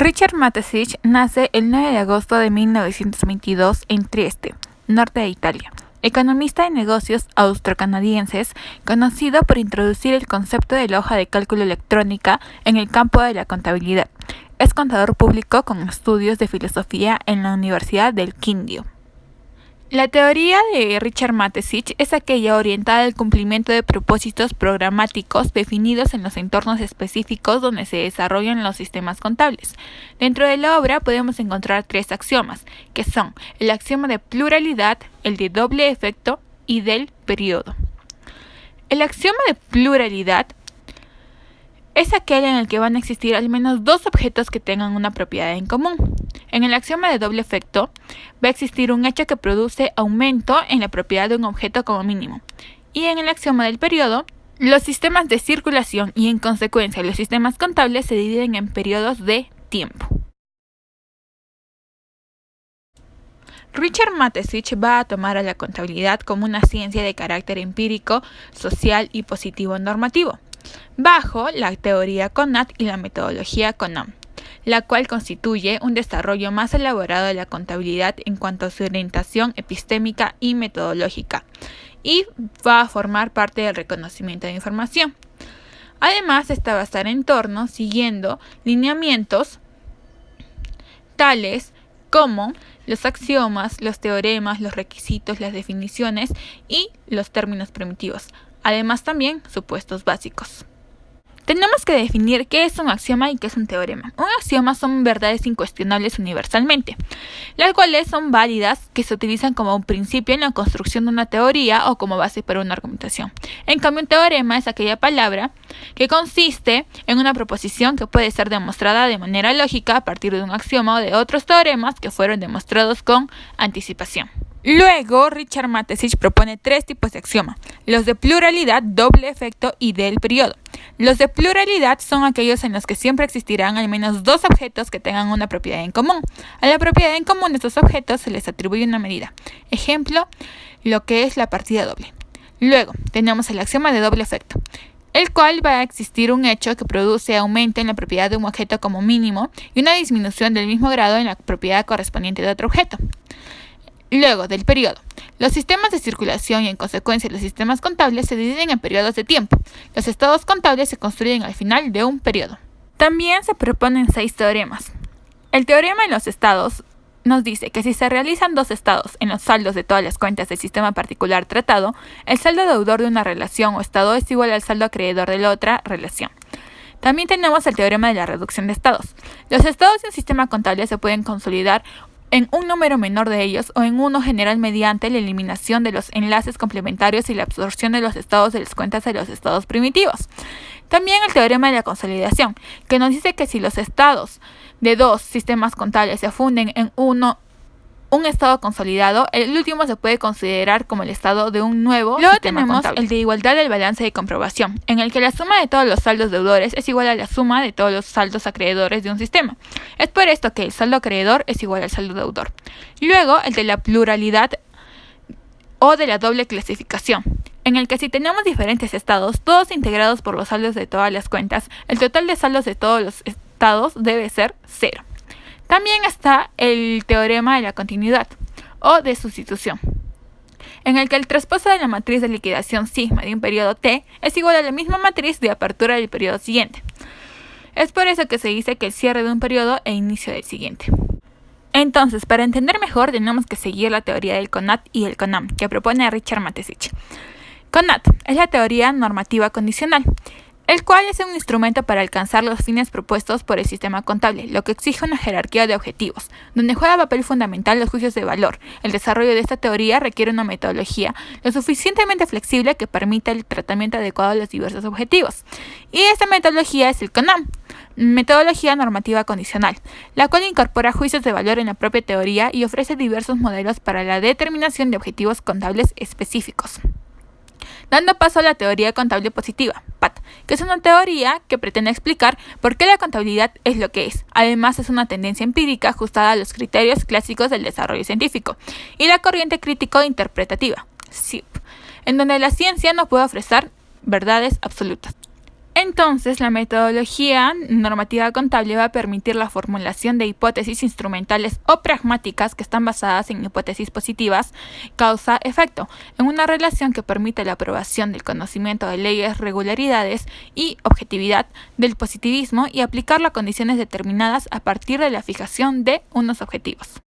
Richard Mateschitz nace el 9 de agosto de 1922 en Trieste, norte de Italia. Economista de negocios austrocanadienses, conocido por introducir el concepto de la hoja de cálculo electrónica en el campo de la contabilidad. Es contador público con estudios de filosofía en la Universidad del Quindío. La teoría de Richard Mateschitz es aquella orientada al cumplimiento de propósitos programáticos definidos en los entornos específicos donde se desarrollan los sistemas contables. Dentro de la obra podemos encontrar 3 axiomas, que son el axioma de pluralidad, el de doble efecto y del periodo. El axioma de pluralidad es aquel en el que van a existir al menos 2 objetos que tengan una propiedad en común. En el axioma de doble efecto, va a existir un hecho que produce aumento en la propiedad de un objeto como mínimo. Y en el axioma del periodo, los sistemas de circulación y en consecuencia los sistemas contables se dividen en periodos de tiempo. Richard Mateschitz va a tomar a la contabilidad como una ciencia de carácter empírico, social y positivo normativo, bajo la teoría Conant y la metodología Conant, la cual constituye un desarrollo más elaborado de la contabilidad en cuanto a su orientación epistémica y metodológica, y va a formar parte del reconocimiento de información. Además, esta va a estar en torno siguiendo lineamientos tales como los axiomas, los teoremas, los requisitos, las definiciones y los términos primitivos. Además, también supuestos básicos. Tenemos que definir qué es un axioma y qué es un teorema. Un axioma son verdades incuestionables universalmente, las cuales son válidas, que se utilizan como un principio en la construcción de una teoría o como base para una argumentación. En cambio, un teorema es aquella palabra que consiste en una proposición que puede ser demostrada de manera lógica a partir de un axioma o de otros teoremas que fueron demostrados con anticipación. Luego, Richard Mateschitz propone 3 tipos de axioma: los de pluralidad, doble efecto y del periodo. Los de pluralidad son aquellos en los que siempre existirán al menos 2 objetos que tengan una propiedad en común. A la propiedad en común de estos objetos se les atribuye una medida. Ejemplo, lo que es la partida doble. Luego, tenemos el axioma de doble efecto, el cual va a existir un hecho que produce aumento en la propiedad de un objeto como mínimo y una disminución del mismo grado en la propiedad correspondiente de otro objeto. Luego, del periodo. Los sistemas de circulación y en consecuencia los sistemas contables se dividen en periodos de tiempo. Los estados contables se construyen al final de un periodo. También se proponen 6 teoremas. El teorema en los estados nos dice que si se realizan 2 estados en los saldos de todas las cuentas del sistema particular tratado, el saldo deudor de una relación o estado es igual al saldo acreedor de la otra relación. También tenemos el teorema de la reducción de estados. Los estados de un sistema contable se pueden consolidar en un número menor de ellos o en uno general mediante la eliminación de los enlaces complementarios y la absorción de los estados de las cuentas de los estados primitivos. También el teorema de la consolidación, que nos dice que si los estados de 2 sistemas contables se funden en un estado consolidado, el último se puede considerar como el estado de un nuevo sistema contable. Luego tenemos el de igualdad del balance de comprobación, en el que la suma de todos los saldos deudores es igual a la suma de todos los saldos acreedores de un sistema. Es por esto que el saldo acreedor es igual al saldo deudor. Luego, el de la pluralidad o de la doble clasificación, en el que si tenemos diferentes estados, todos integrados por los saldos de todas las cuentas, el total de saldos de todos los estados debe ser 0. También está el teorema de la continuidad o de sustitución, en el que el traspaso de la matriz de liquidación sigma de un periodo t es igual a la misma matriz de apertura del periodo siguiente. Es por eso que se dice que el cierre de un periodo e inicio del siguiente. Entonces, para entender mejor, tenemos que seguir la teoría del Conant y el Conant, que propone Richard Mateschitz. Conant es la teoría normativa condicional, el cual es un instrumento para alcanzar los fines propuestos por el sistema contable, lo que exige una jerarquía de objetivos, donde juega papel fundamental los juicios de valor. El desarrollo de esta teoría requiere una metodología lo suficientemente flexible que permita el tratamiento adecuado de los diversos objetivos. Y esta metodología es el Conant, metodología normativa condicional, la cual incorpora juicios de valor en la propia teoría y ofrece diversos modelos para la determinación de objetivos contables específicos. Dando paso a la teoría contable positiva, PAT, que es una teoría que pretende explicar por qué la contabilidad es lo que es. Además, es una tendencia empírica ajustada a los criterios clásicos del desarrollo científico y la corriente crítico-interpretativa, CIP, en donde la ciencia no puede ofrecer verdades absolutas. Entonces, la metodología normativa contable va a permitir la formulación de hipótesis instrumentales o pragmáticas que están basadas en hipótesis positivas, causa-efecto, en una relación que permite la aprobación del conocimiento de leyes, regularidades y objetividad del positivismo y aplicarlo a condiciones determinadas a partir de la fijación de unos objetivos.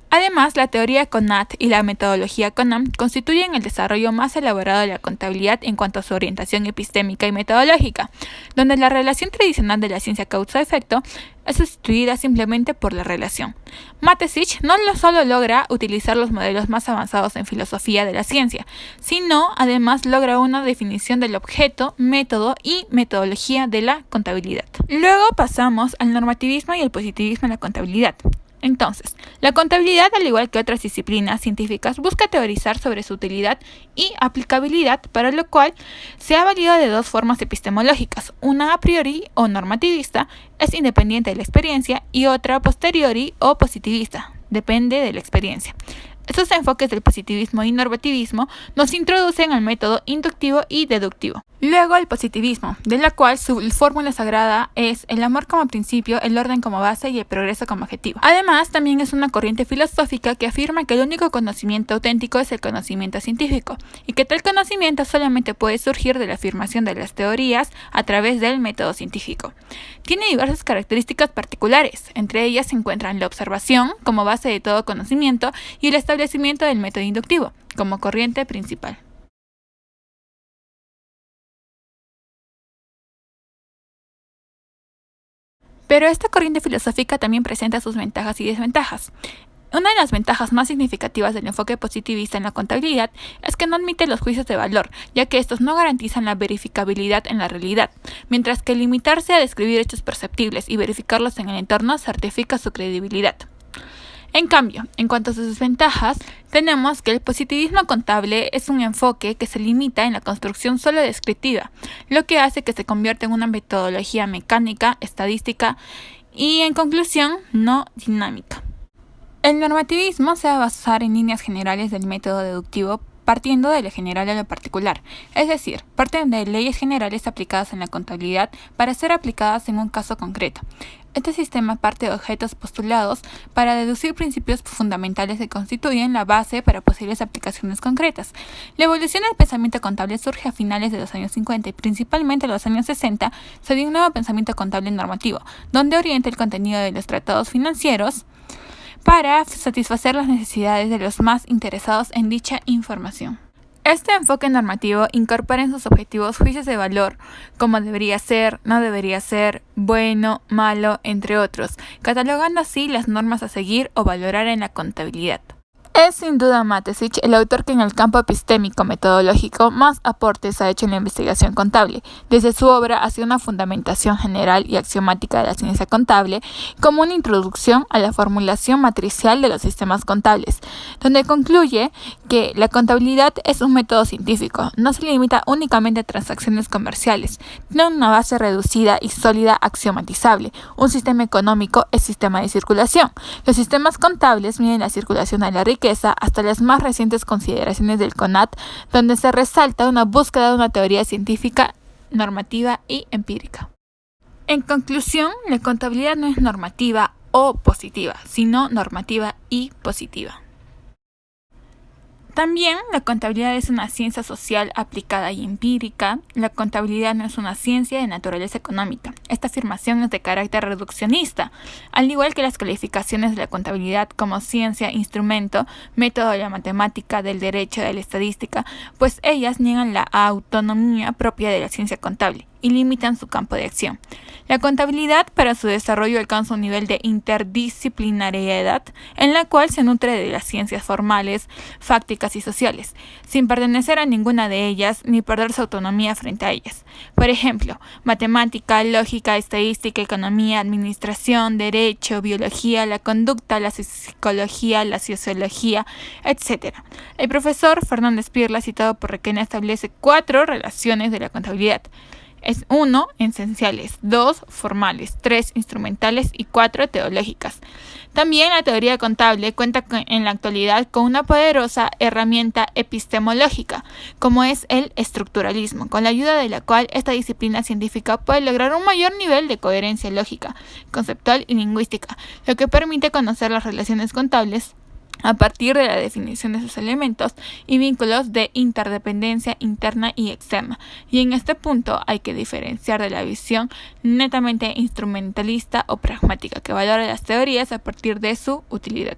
Además, la teoría Conant y la metodología Conant constituyen el desarrollo más elaborado de la contabilidad en cuanto a su orientación epistémica y metodológica, donde la relación tradicional de la ciencia causa-efecto es sustituida simplemente por la relación. Mateschitz no solo logra utilizar los modelos más avanzados en filosofía de la ciencia, sino además logra una definición del objeto, método y metodología de la contabilidad. Luego pasamos al normativismo y el positivismo en la contabilidad. Entonces, la contabilidad, al igual que otras disciplinas científicas, busca teorizar sobre su utilidad y aplicabilidad, para lo cual se ha valido de dos formas epistemológicas, una a priori o normativista, es independiente de la experiencia, y otra a posteriori o positivista, depende de la experiencia. Estos enfoques del positivismo y normativismo nos introducen al método inductivo y deductivo. Luego el positivismo, de la cual su fórmula sagrada es el amor como principio, el orden como base y el progreso como objetivo. Además, también es una corriente filosófica que afirma que el único conocimiento auténtico es el conocimiento científico, y que tal conocimiento solamente puede surgir de la afirmación de las teorías a través del método científico. Tiene diversas características particulares, entre ellas se encuentran la observación como base de todo conocimiento y el establecimiento del método inductivo como corriente principal. Pero esta corriente filosófica también presenta sus ventajas y desventajas. Una de las ventajas más significativas del enfoque positivista en la contabilidad es que no admite los juicios de valor, ya que estos no garantizan la verificabilidad en la realidad, mientras que limitarse a describir hechos perceptibles y verificarlos en el entorno certifica su credibilidad. En cambio, en cuanto a sus desventajas, tenemos que el positivismo contable es un enfoque que se limita en la construcción solo descriptiva, lo que hace que se convierta en una metodología mecánica, estadística y, en conclusión, no dinámica. El normativismo se va a basar en líneas generales del método deductivo partiendo de lo general a lo particular, es decir, parten de leyes generales aplicadas en la contabilidad para ser aplicadas en un caso concreto. Este sistema parte de objetos postulados para deducir principios fundamentales que constituyen la base para posibles aplicaciones concretas. La evolución del pensamiento contable surge a finales de los años 50 y principalmente en los años 60 se dio un nuevo pensamiento contable normativo, donde orienta el contenido de los tratados financieros para satisfacer las necesidades de los más interesados en dicha información. Este enfoque normativo incorpora en sus objetivos juicios de valor, como debería ser, no debería ser, bueno, malo, entre otros, catalogando así las normas a seguir o valorar en la contabilidad. Es sin duda Mateschitz el autor que en el campo epistémico-metodológico más aportes ha hecho en la investigación contable, desde su obra hacia una fundamentación general y axiomática de la ciencia contable, como una introducción a la formulación matricial de los sistemas contables, donde concluye que la contabilidad es un método científico, no se limita únicamente a transacciones comerciales, tiene una base reducida y sólida axiomatizable. Un sistema económico es sistema de circulación. Los sistemas contables miden la circulación de la riqueza hasta las más recientes consideraciones del CONAT, donde se resalta una búsqueda de una teoría científica, normativa y empírica. En conclusión, la contabilidad no es normativa o positiva, sino normativa y positiva. También la contabilidad es una ciencia social aplicada y empírica. La contabilidad no es una ciencia de naturaleza económica. Esta afirmación es de carácter reduccionista, al igual que las calificaciones de la contabilidad como ciencia, instrumento, método de la matemática, del derecho, de la estadística, pues ellas niegan la autonomía propia de la ciencia contable y limitan su campo de acción. La contabilidad para su desarrollo alcanza un nivel de interdisciplinariedad en la cual se nutre de las ciencias formales, fácticas y sociales, sin pertenecer a ninguna de ellas ni perder su autonomía frente a ellas. Por ejemplo, matemática, lógica, estadística, economía, administración, derecho, biología, la conducta, la psicología, la sociología, etc. El profesor Fernández Pirla, citado por Requena, establece 4 relaciones de la contabilidad. Es 1. Esenciales, 2. Formales, 3. Instrumentales y 4. Teológicas. También la teoría contable cuenta en la actualidad con una poderosa herramienta epistemológica, como es el estructuralismo, con la ayuda de la cual esta disciplina científica puede lograr un mayor nivel de coherencia lógica, conceptual y lingüística, lo que permite conocer las relaciones contables a partir de la definición de sus elementos y vínculos de interdependencia interna y externa. Y en este punto hay que diferenciar de la visión netamente instrumentalista o pragmática, que valora las teorías a partir de su utilidad.